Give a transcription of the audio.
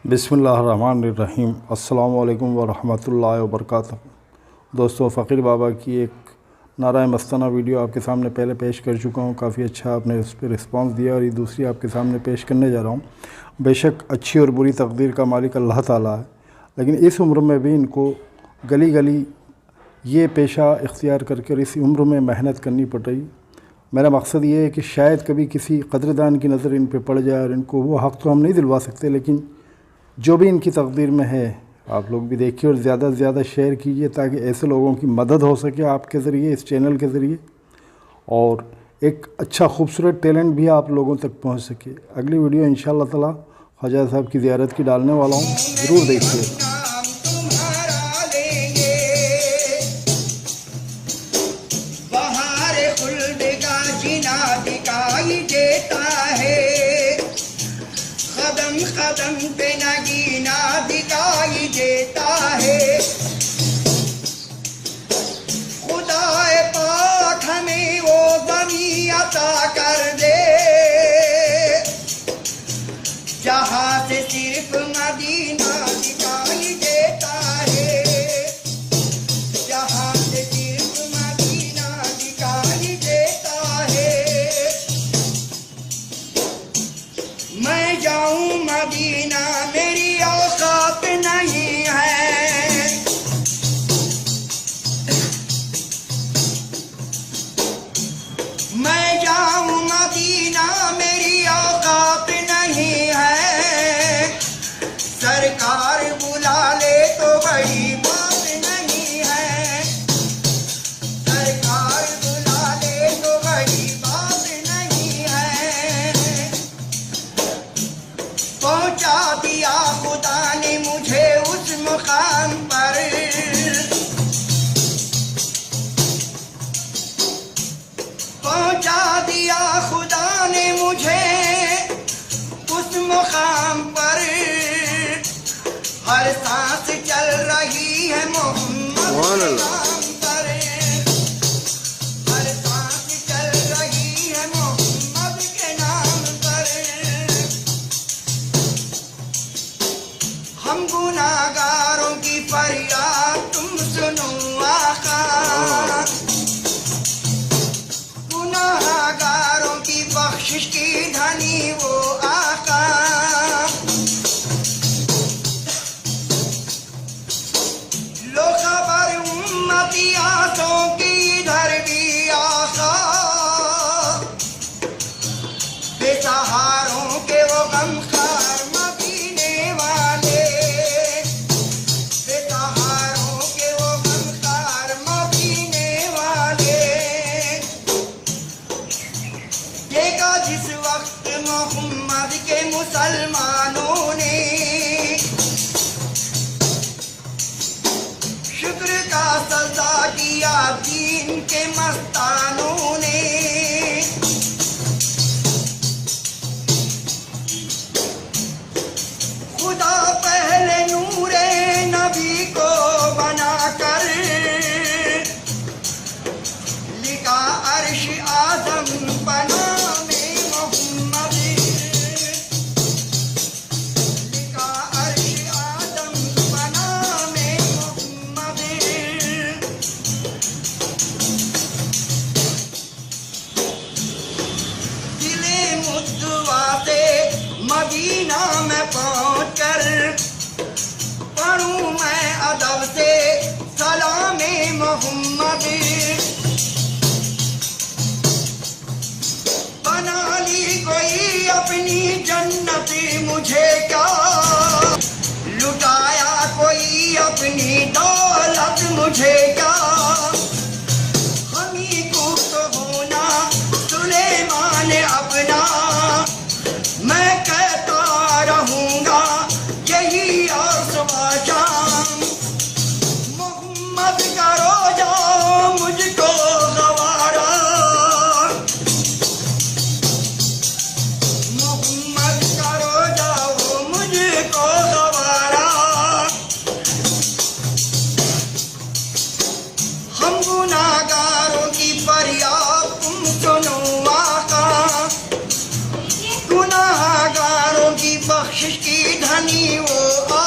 बिस्मिल्लाहिर्रहमानिर्रहीम। अस्सलामु अलैकुम वरहमतुल्लाहि वबरकातुहू। दोस्तों, फ़कीर बाबा की एक नारा मस्ताना वीडियो आपके सामने पहले पेश कर चुका हूँ। काफ़ी अच्छा आपने उस पर रिस्पांस दिया और ये दूसरी आपके सामने पेश करने जा रहा हूँ। बेशक अच्छी और बुरी तकदीर का मालिक अल्लाह ताला है, लेकिन इस उम्र में भी इनको गली गली ये पेशा इख्तियार करके इस उम्र में मेहनत करनी पड़ रही। मेरा मकसद ये है कि शायद कभी किसी कदरदान की नज़र इन पे पड़ जाए और इनको वो हक़ तो हम नहीं दिलवा सकते, लेकिन जो भी इनकी तकदीर में है आप लोग भी देखिए और ज़्यादा से ज़्यादा शेयर कीजिए ताकि ऐसे लोगों की मदद हो सके आपके ज़रिए, इस चैनल के ज़रिए, और एक अच्छा खूबसूरत टैलेंट भी आप लोगों तक पहुंच सके। अगली वीडियो इंशाअल्लाह ताला ख्वाजा साहब की ज़ियारत की डालने वाला हूं, ज़रूर देखिए। कदम पे नगीना दिखाई देता है। खुदाए पाक हमें वो ज़मीं अता कर दे जहाँ से सिर्फ मदीना दिखाई देता है, जहाँ से सिर्फ मदीना दिखाई देता है। मैं जाऊं मदीना मेरी औकात नहीं है, मैं जाऊं मदीना मेरी औकात नहीं है। सरकार बुला ले तो बड़ी बात नहीं है, सरकार बुला ले तो बड़ी बात नहीं है। पहुंचा दिया खुदा ने मुझे उस मुकाम पर, पहुंचा दिया खुदा ने मुझे उस मुकाम पर। हर सांस चल रही है मोहम्मद के नाम पर, हर सांस चल रही है मोहम्मद के नाम पर। हम गुनाहगारों की फरियाद तुम सुनो आका, गुनाहगारों की बख्शिश की धनी वो आका। लो खबर उम्मती आंखों की इधर भी आका, बेसहारों के वो गमखार मदीने वाले, बेसहारों के वो गमखार जानी वो